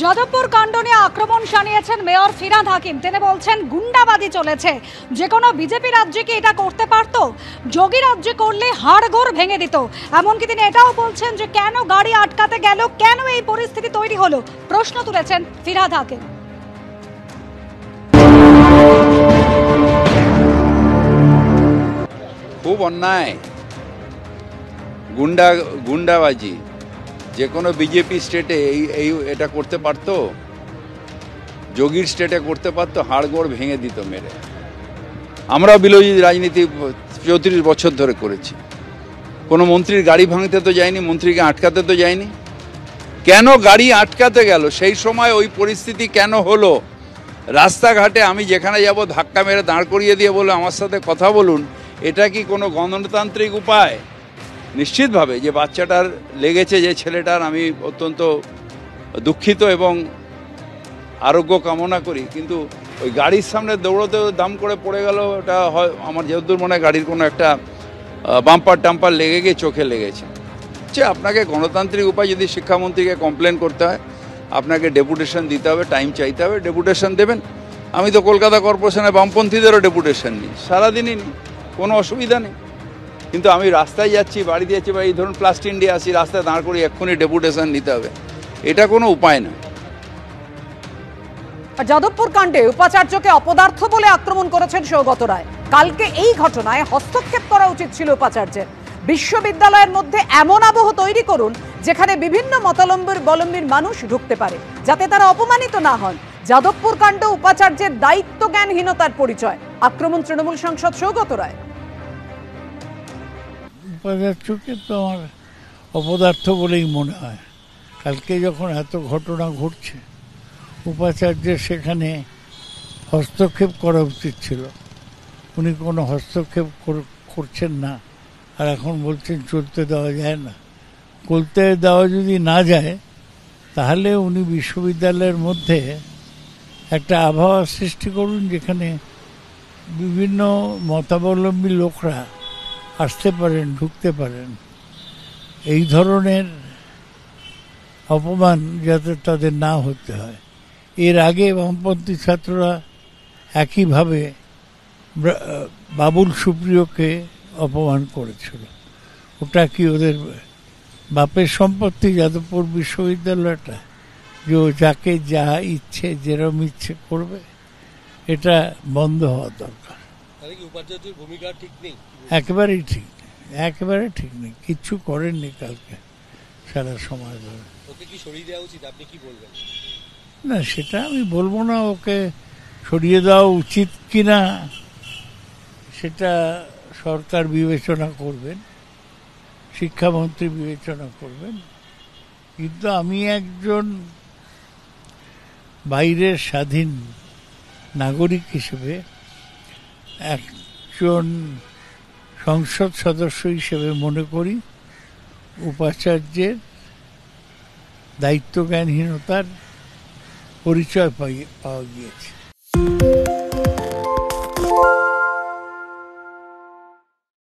যাদবপুর কাণ্ড নিয়ে আক্রমণ শানিয়েছেন মেয়র ফিরহাদ হাকিম। তিনি বলছেন গুন্ডাবাজি চলেছে, যে কোনো বিজেপি রাজ্যে কি এটা করতে পারতো? যোগী রাজ্যে করলে হাড়গোড় ভেঙে দিত। এমনকি তিনি এটাও বলছেন যে কেন গাড়ি আটকাতে গেল, কেন এই পরিস্থিতি তৈরি হলো, প্রশ্ন তুলেছেন ফিরহাদ হাকিম। খুব অন্যায়, গুন্ডাবাজি যে কোনো বিজেপি স্টেটে এটা করতে পারতো, যোগীর স্টেটে করতে পারতো, হাড়গোড় ভেঙে দিত মেরে। আমরা বিরোধী রাজনীতি 34 বছর ধরে করেছি, কোনো মন্ত্রীর গাড়ি ভাঙতে তো যায়নি, মন্ত্রীকে আটকাতে তো যায়নি। কেন গাড়ি আটকাতে গেল, সেই সময় ওই পরিস্থিতি কেন হলো? রাস্তাঘাটে আমি যেখানে যাব ধাক্কা মেরে দাঁড় করিয়ে দিয়ে বলে আমার সাথে কথা বলুন, এটা কি কোনো গণতান্ত্রিক উপায়? নিশ্চিতভাবে যে বাচ্চাটার লেগেছে, যে ছেলেটার, আমি অত্যন্ত দুঃখিত এবং আরোগ্য কামনা করি। কিন্তু ওই গাড়ির সামনে দৌড়তে দাম করে পড়ে গেল, ওটা হয় আমার যেহেতু মনে হয় গাড়ির কোনো একটা বাম্পার টাম্পার লেগে গিয়ে চোখে লেগেছে। আপনাকে গণতান্ত্রিক উপায় যদি শিক্ষামন্ত্রীকে কমপ্লেন করতে হয়, আপনাকে ডেপুটেশন দিতে হবে, টাইম চাইতে হবে, ডেপুটেশন দেবেন। আমি তো কলকাতা কর্পোরেশনে বামপন্থীদেরও ডেপুটেশন নিই, সারাদিনই নিই, কোনো অসুবিধা নেই। কিন্তু আমি রাস্তায় যাচ্ছি, বাড়িতে যাচ্ছি, বা এই ধরুন প্লাস্ট ইন্ডিয়া আসি, রাস্তায় দাঁড় করি, এক্ষুনি ডেপুটেশন নিতে হবে, এটা কোনো উপায় না। যাদবপুর কাণ্ডে উপাচার্যকে অপদার্থ বলে আক্রমণ করেছেন সৌগত রায়। কালকে এই ঘটনায় হস্তক্ষেপ করা উচিত ছিল উপাচার্যের। বিশ্ববিদ্যালয়ের মধ্যে এমন আবহ তৈরি করুন যেখানে বিভিন্ন মতাবলম্বীর মানুষ ঢুকতে পারে, যাতে তারা অপমানিত না হন। যাদবপুর কাণ্ড উপাচার্যের দায়িত্ব জ্ঞানহীনতার পরিচয়। আক্রমণ তৃণমূল সাংসদ সৌগত রায়। উপাচার্যকে তো আমার অপদার্থ বলেই মনে হয়। কালকে যখন এত ঘটনা ঘটছে, উপাচার্যের সেখানে হস্তক্ষেপ করা উচিত ছিল। উনি কোনো হস্তক্ষেপ করছেন না, আর এখন বলছেন চলতে দেওয়া যায় না। চলতে দেওয়া যদি না যায়, তাহলে উনি বিশ্ববিদ্যালয়ের মধ্যে একটা আবহাওয়া সৃষ্টি করুন যেখানে বিভিন্ন মতাবলম্বী লোকরা আসতে পারেন, ঢুকতে পারেন। এই ধরনের অপমান যাতে তাদের না হতে হয়। এর আগে বামপন্থী ছাত্ররা একইভাবে বাবুল সুপ্রিয়কে অপমান করেছিল। ওটা কি ওদের বাপের সম্পত্তি যাদবপুর বিশ্ববিদ্যালয়টা, যে যাকে যা ইচ্ছে যেরকম ইচ্ছে করবে? এটা বন্ধ হওয়া দরকার। ভূমিকা ঠিক নেই, একেবারেই ঠিক নেই, একেবারে ঠিক নেই। কিচ্ছু করেননি কালকে সারা সময় ধরে। ওকে কি সরিয়ে দেওয়া উচিত, আপনি কি বলবেন? না, সেটা আমি বলবো না। ওকে সরিয়ে দেওয়া উচিত কিনা সেটা সরকার বিবেচনা করবেন, শিক্ষামন্ত্রী বিবেচনা করবেন। কিন্তু আমি একজন বাইরের স্বাধীন নাগরিক হিসেবে, একজন সংসদ সদস্য হিসেবে মনে করি উপাচার্যের দায়িত্বজ্ঞানহীনতার পরিচয় পাওয়া গিয়েছে।